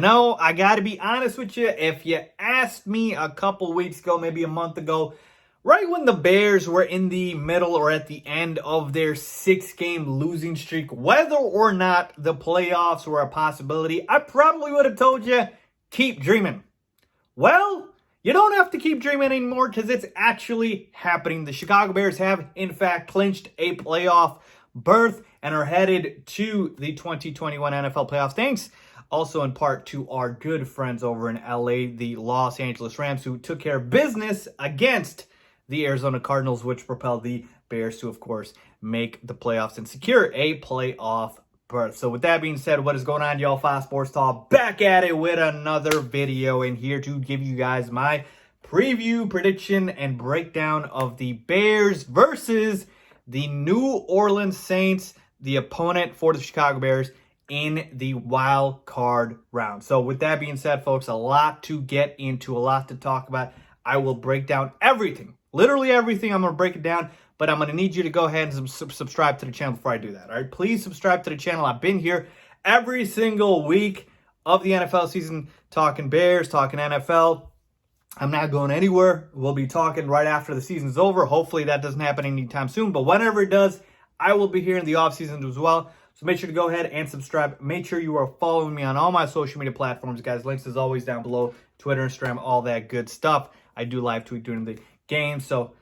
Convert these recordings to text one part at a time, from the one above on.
You know, I got to be honest with you. If you asked me a couple weeks ago, maybe a month ago, right when the Bears were in the middle or at the end of their 6-game losing streak, whether or not the playoffs were a possibility, I probably would have told you, keep dreaming. Well, you don't have to keep dreaming anymore because it's actually happening. The Chicago Bears have, in fact, clinched a playoff berth and are headed to the 2021 NFL playoffs. Thanks also in part to our good friends over in LA, the Los Angeles Rams, who took care of business against the Arizona Cardinals, which propelled the Bears to, of course, make the playoffs and secure a playoff berth. So with that being said, what is going on, y'all? FaizSportsTalk back at it with another video, and here to give you guys my preview, prediction, and breakdown of the Bears versus the New Orleans Saints, the opponent for the Chicago Bears in the wild card round. So with that being said, folks, a lot to get into, a lot to talk about. I will break down everything, literally everything. I'm going to break it down, but I'm going to need you to go ahead and subscribe to the channel before I do that. All right, please subscribe to the channel. I've been here every single week of the NFL season talking Bears, talking NFL. I'm not going anywhere. We'll be talking right after the season's over. Hopefully that doesn't happen anytime soon, but whenever it does, I will be here in the offseason as well. So make sure to go ahead and subscribe. Make sure you are following me on all my social media platforms, guys. Links is always down below. Twitter, Instagram, all that good stuff. I do live tweet during the game, so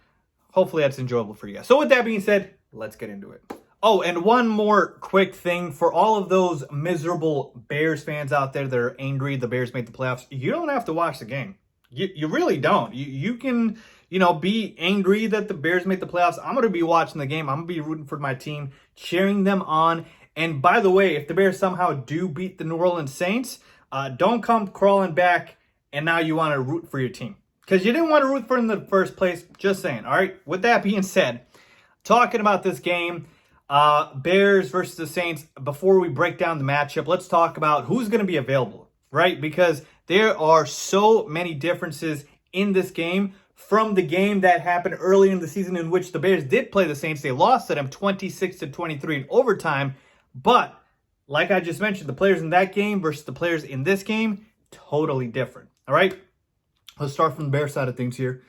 hopefully that's enjoyable for you guys. So with that being said, let's get into it. Oh, and one more quick thing for all of those miserable Bears fans out there that are angry the Bears made the playoffs. You don't have to watch the game. You really don't. You can, be angry that the Bears made the playoffs. I'm going to be watching the game. I'm going to be rooting for my team, cheering them on. And by the way, if the Bears somehow do beat the New Orleans Saints, don't come crawling back and now you want to root for your team. Because you didn't want to root for them in the first place. Just saying. All right. With that being said, talking about this game, Bears versus the Saints, before we break down the matchup, let's talk about who's going to be available, right? Because there are so many differences in this game from the game that happened early in the season in which the Bears did play the Saints. They lost to them 26-23 in overtime. But like I just mentioned, the players in that game versus the players in this game, totally different. All right, let's start from the Bears side of things here.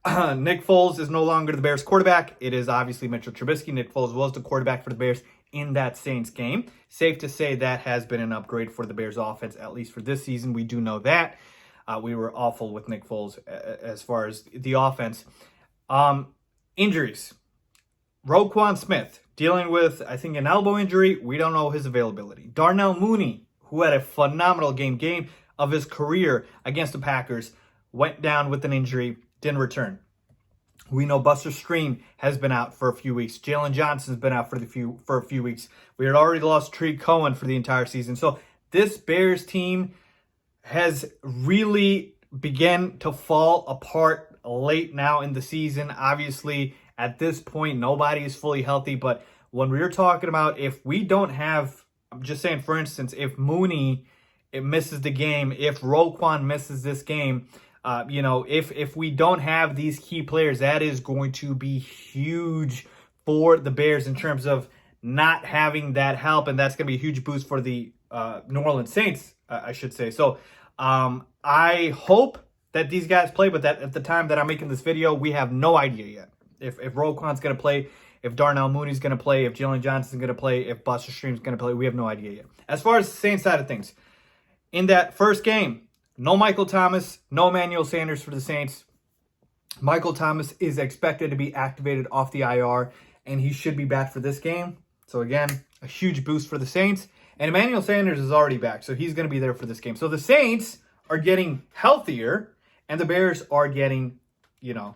Nick Foles is no longer the Bears quarterback. It is obviously Mitchell Trubisky. Nick Foles was the quarterback for the Bears in that Saints game. Safe to say that has been an upgrade for the Bears offense, at least for this season. We do know that. We were awful with Nick Foles as far as the offense. Injuries. Roquan Smith dealing with, I think, an elbow injury. We don't know his availability. Darnell Mooney, who had a phenomenal game of his career against the Packers, went down with an injury, didn't return. We know Buster Stream has been out for a few weeks. Jalen Johnson's been out for a few weeks. We had already lost Tree Cohen for the entire season. So this Bears team has really begun to fall apart late now in the season. Obviously, at this point, nobody is fully healthy. But when we're talking about if we don't have, I'm just saying, for instance, if Mooney misses the game, if Roquan misses this game, if we don't have these key players, that is going to be huge for the Bears in terms of not having that help. And that's going to be a huge boost for the New Orleans Saints, I should say. So I hope that these guys play, but that at the time that I'm making this video, we have no idea yet. If Roquan's going to play, if Darnell Mooney's going to play, if Jalen Johnson's going to play, if Buster Stream's going to play, we have no idea yet. As far as the Saints side of things, in that first game, no Michael Thomas, no Emmanuel Sanders for the Saints. Michael Thomas is expected to be activated off the IR, and he should be back for this game. So again, a huge boost for the Saints. And Emmanuel Sanders is already back, so he's going to be there for this game. So the Saints are getting healthier, and the Bears are getting,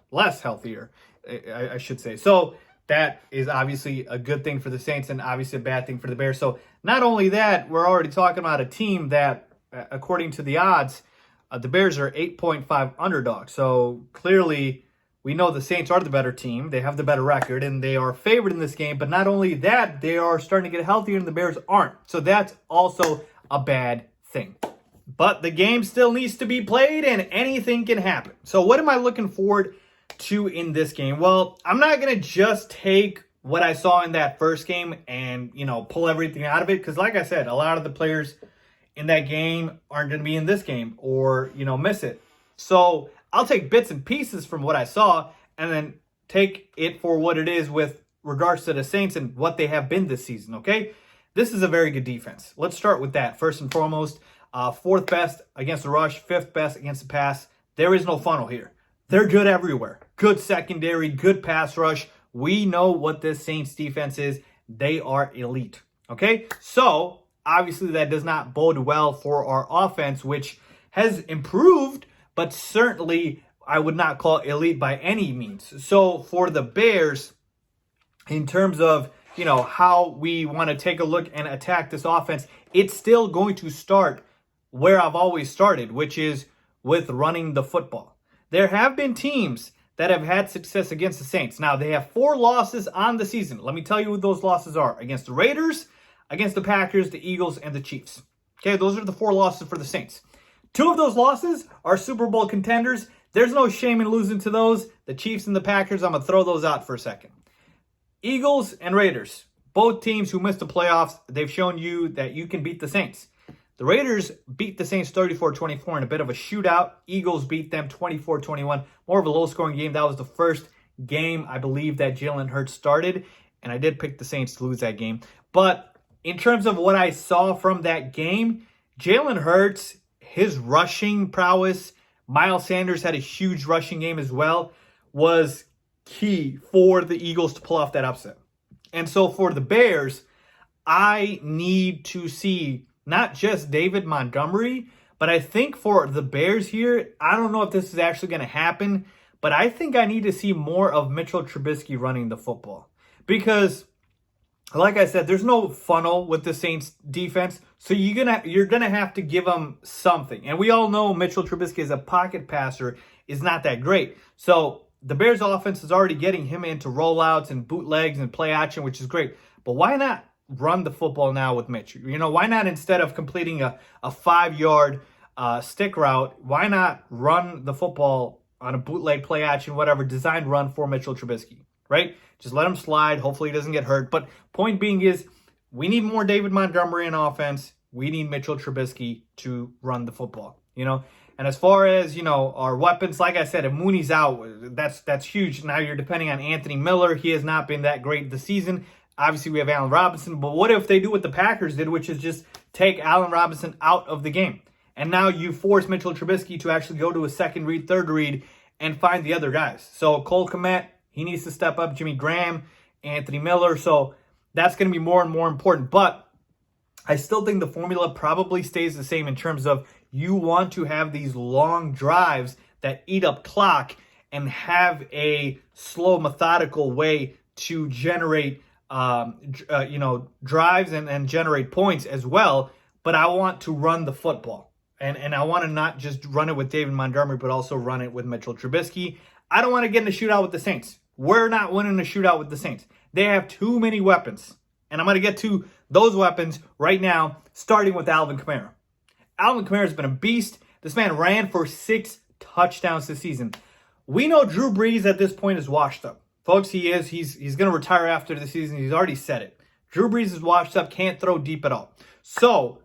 less healthier, I should say. So that is obviously a good thing for the Saints and obviously a bad thing for the Bears. So not only that, we're already talking about a team that, according to the odds, the Bears are 8.5 underdogs. So clearly we know the Saints are the better team. They have the better record, and they are favored in this game. But not only that, they are starting to get healthier, and the Bears aren't. So that's also a bad thing. But the game still needs to be played, and anything can happen. So what am I looking forward to in this game? Well, I'm not going to just take what I saw in that first game and, pull everything out of it. Because like I said, a lot of the players in that game aren't going to be in this game or, miss it. So I'll take bits and pieces from what I saw and then take it for what it is with regards to the Saints and what they have been this season, okay? This is a very good defense. Let's start with that. First and foremost, fourth best against the rush, fifth best against the pass. There is no funnel here. They're good everywhere. Good secondary, good pass rush. We know what this Saints defense is. They are elite, okay? So, obviously, that does not bode well for our offense, which has improved, but certainly I would not call it elite by any means. So, for the Bears, in terms of how we want to take a look and attack this offense, it's still going to start where I've always started, which is with running the football. There have been teams that have had success against the Saints. Now, they have 4 losses on the season. Let me tell you what those losses are. Against the Raiders, against the Packers, the Eagles, and the Chiefs. Okay, those are the 4 losses for the Saints. 2 of those losses are Super Bowl contenders. There's no shame in losing to those. The Chiefs and the Packers, I'm going to throw those out for a second. Eagles and Raiders, both teams who missed the playoffs, they've shown you that you can beat the Saints. The Raiders beat the Saints 34-24 in a bit of a shootout. Eagles beat them 24-21. More of a low-scoring game. That was the first game, I believe, that Jalen Hurts started, and I did pick the Saints to lose that game. But in terms of what I saw from that game, Jalen Hurts, his rushing prowess, Miles Sanders had a huge rushing game as well, was key for the Eagles to pull off that upset. And so for the Bears, I need to see not just David Montgomery, but I think for the Bears here, I don't know if this is actually going to happen, but I think I need to see more of Mitchell Trubisky running the football. Because, like I said, there's no funnel with the Saints defense, so you're gonna have to give them something. And we all know Mitchell Trubisky as a pocket passer is not that great. So the Bears offense is already getting him into rollouts and bootlegs and play action, which is great. But why not run the football now with Mitch? Why not, instead of completing a 5-yard stick route, why not run the football on a bootleg play action, whatever, designed run for Mitchell Trubisky, right? Just let him slide. Hopefully he doesn't get hurt. But point being is, we need more David Montgomery in offense. We need Mitchell Trubisky to run the football, And as far as, our weapons, like I said, if Mooney's out, that's huge. Now you're depending on Anthony Miller. He has not been that great this season. Obviously, we have Allen Robinson. But what if they do what the Packers did, which is just take Allen Robinson out of the game? And now you force Mitchell Trubisky to actually go to a second read, third read, and find the other guys. So Cole Kmet, he needs to step up. Jimmy Graham, Anthony Miller. So that's going to be more and more important. But I still think the formula probably stays the same in terms of you want to have these long drives that eat up clock and have a slow, methodical way to generate, drives and generate points as well. But I want to run the football. And I want to not just run it with David Montgomery, but also run it with Mitchell Trubisky. I don't want to get in a shootout with the Saints. We're not winning a shootout with the Saints. They have too many weapons. And I'm going to get to those weapons right now, starting with Alvin Kamara. Alvin Kamara has been a beast. This man ran for 6 touchdowns this season. We know Drew Brees at this point is washed up. Folks, he is. He's going to retire after the season. He's already said it. Drew Brees is washed up, can't throw deep at all. So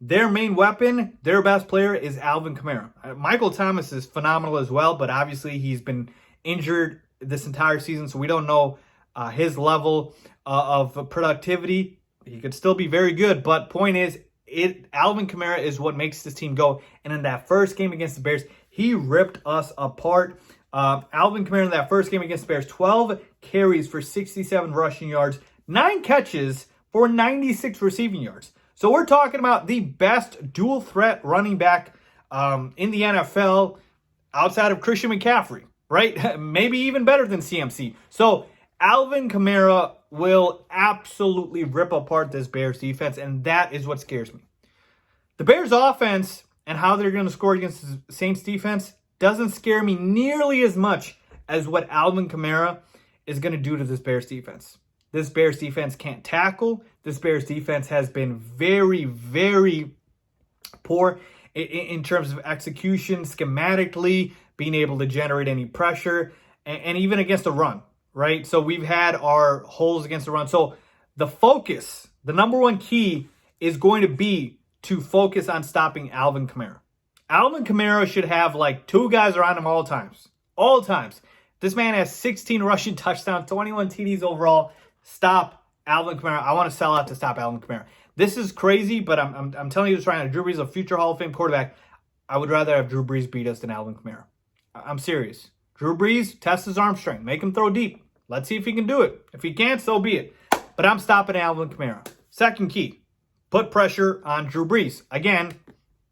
their main weapon, their best player is Alvin Kamara. Michael Thomas is phenomenal as well, but obviously he's been injured this entire season, so we don't know his level of productivity. He could still be very good, but point is, Alvin Kamara is what makes this team go. And in that first game against the Bears, he ripped us apart. Alvin Kamara in that first game against the Bears, 12 carries for 67 rushing yards, 9 catches for 96 receiving yards. So we're talking about the best dual threat running back in the NFL outside of Christian McCaffrey, right? Maybe even better than CMC. So Alvin Kamara will absolutely rip apart this Bears defense, and that is what scares me. The Bears offense and how they're going to score against the Saints defense doesn't scare me nearly as much as what Alvin Kamara is going to do to this Bears defense. This Bears defense can't tackle. This Bears defense has been very, very poor in terms of execution, schematically, being able to generate any pressure, and even against the run, right? So we've had our holes against the run. So the focus, the number one key is going to be to focus on stopping Alvin Kamara. Alvin Kamara should have like 2 guys around him all times. All times. This man has 16 rushing touchdowns, 21 TDs overall. Stop Alvin Kamara. I want to sell out to stop Alvin Kamara. This is crazy, but I'm telling you this right now. Drew Brees is a future Hall of Fame quarterback. I would rather have Drew Brees beat us than Alvin Kamara. I'm serious. Drew Brees, test his arm strength. Make him throw deep. Let's see if he can do it. If he can't, so be it. But I'm stopping Alvin Kamara. Second key, put pressure on Drew Brees. Again,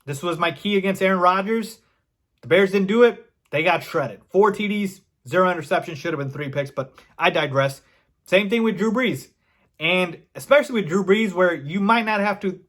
this was my key against Aaron Rodgers. The Bears didn't do it. They got shredded. 4 TDs, 0 interceptions. Should have been 3 picks, but I digress. Same thing with Drew Brees. And especially with Drew Brees, where you might not have to,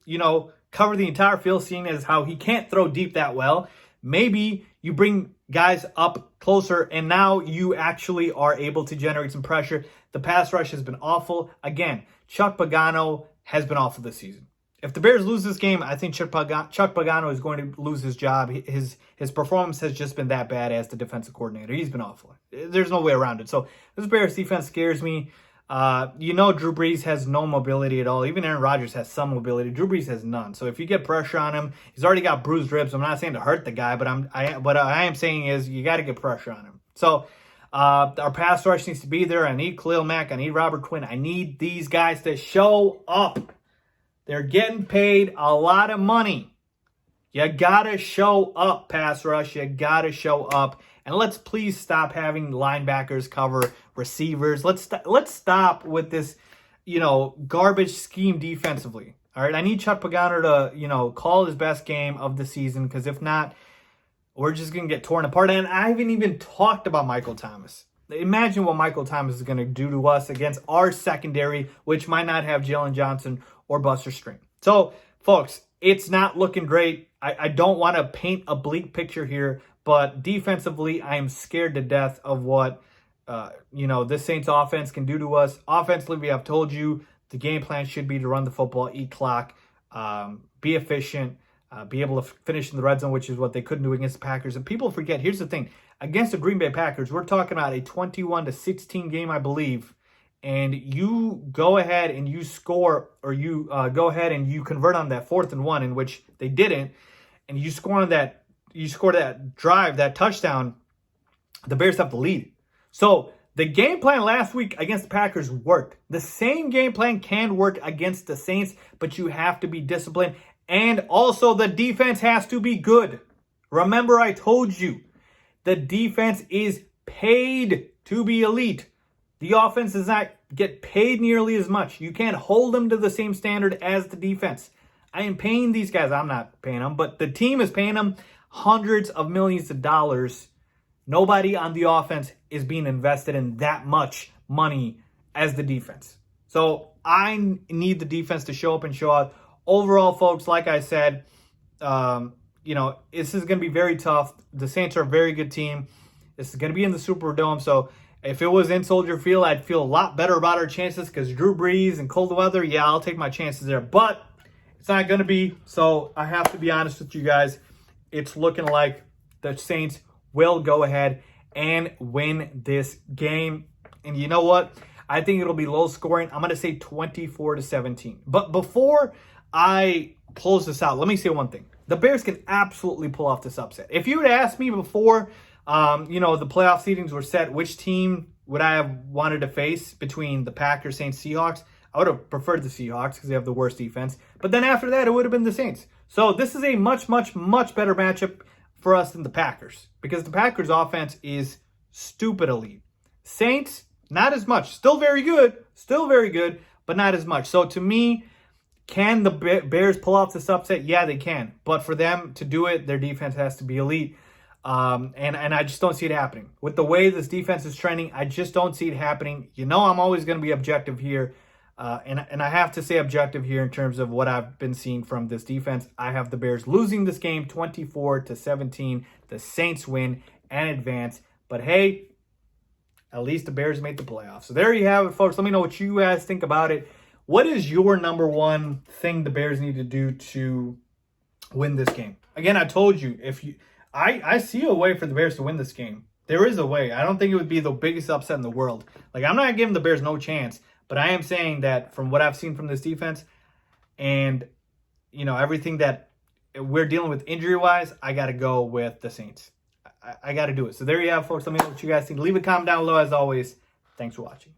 cover the entire field, seeing as how he can't throw deep that well. Maybe you bring guys up closer, and now you actually are able to generate some pressure. The pass rush has been awful. Again, Chuck Pagano has been awful this season. If the Bears lose this game, I think Chuck Pagano is going to lose his job. His performance has just been that bad as the defensive coordinator. He's been awful. There's no way around it. So this Bears defense scares me. Drew Brees has no mobility at all. Even Aaron Rodgers has some mobility. Drew Brees has none. So if you get pressure on him, he's already got bruised ribs. I'm not saying to hurt the guy, but what I am saying is you got to get pressure on him. So our pass rush needs to be there. I need Khalil Mack. I need Robert Quinn. I need these guys to show up. They're getting paid a lot of money. You got to show up, pass rush. You got to show up. And let's please stop having linebackers cover receivers. Let's stop with this, garbage scheme defensively. All right, I need Chuck Pagano to, call his best game of the season, because if not, we're just going to get torn apart. And I haven't even talked about Michael Thomas. Imagine what Michael Thomas is going to do to us against our secondary, which might not have Jalen Johnson or Buster Stream. So, folks, it's not looking great. I don't want to paint a bleak picture here, but defensively, I am scared to death of what, this Saints offense can do to us. Offensively, I've told you the game plan should be to run the football, eat clock, be efficient, be able to finish in the red zone, which is what they couldn't do against the Packers. And people forget, here's the thing. Against the Green Bay Packers, we're talking about a 21-16 game, I believe. And you go ahead and you score, or you go ahead and you convert on that 4th and 1, in which they didn't, and you score on that. You score that drive, that touchdown, the Bears have the lead. So the game plan last week against the Packers worked. The same game plan can work against the Saints, but you have to be disciplined. And also the defense has to be good. Remember, I told you, the defense is paid to be elite. The offense does not get paid nearly as much. You can't hold them to the same standard as the defense. I am paying these guys. I'm not paying them, but the team is paying them hundreds of millions of dollars. Nobody on the offense is being invested in that much money as the defense. So I need the defense to show up and show out. Overall, folks, like I said, this is going to be very tough. The Saints are a very good team. This is going to be in the Superdome. So if it was in Soldier Field, I'd feel a lot better about our chances, because Drew Brees and cold weather, yeah, I'll take my chances there. But it's not going to be. So I have to be honest with you guys. It's looking like the Saints will go ahead and win this game. And you know what? I think it'll be low scoring. I'm going to say 24-17. But before I close this out, let me say one thing. The Bears can absolutely pull off this upset. If you had asked me before, the playoff seedings were set, which team would I have wanted to face between the Packers, Saints, Seahawks, I would have preferred the Seahawks because they have the worst defense. But then after that, it would have been the Saints. So this is a much, much, much better matchup for us than the Packers, because the Packers offense is stupid elite. Saints, not as much. Still very good, but not as much. So to me, can the Bears pull off this upset? Yeah, they can. But for them to do it, their defense has to be elite. And I just don't see it happening. With the way this defense is trending, I just don't see it happening. I'm always going to be objective here. And I have to say objective here in terms of what I've been seeing from this defense. I have the Bears losing this game 24-17. The Saints win and advance. But hey, at least the Bears made the playoffs. So there you have it, folks. Let me know what you guys think about it. What is your number one thing the Bears need to do to win this game? Again, I told you, I see a way for the Bears to win this game. There is a way. I don't think it would be the biggest upset in the world. I'm not giving the Bears no chance. But I am saying that from what I've seen from this defense, and everything that we're dealing with injury-wise, I got to go with the Saints. I got to do it. So there you have, folks. Let me know what you guys think. Leave a comment down below, as always. Thanks for watching.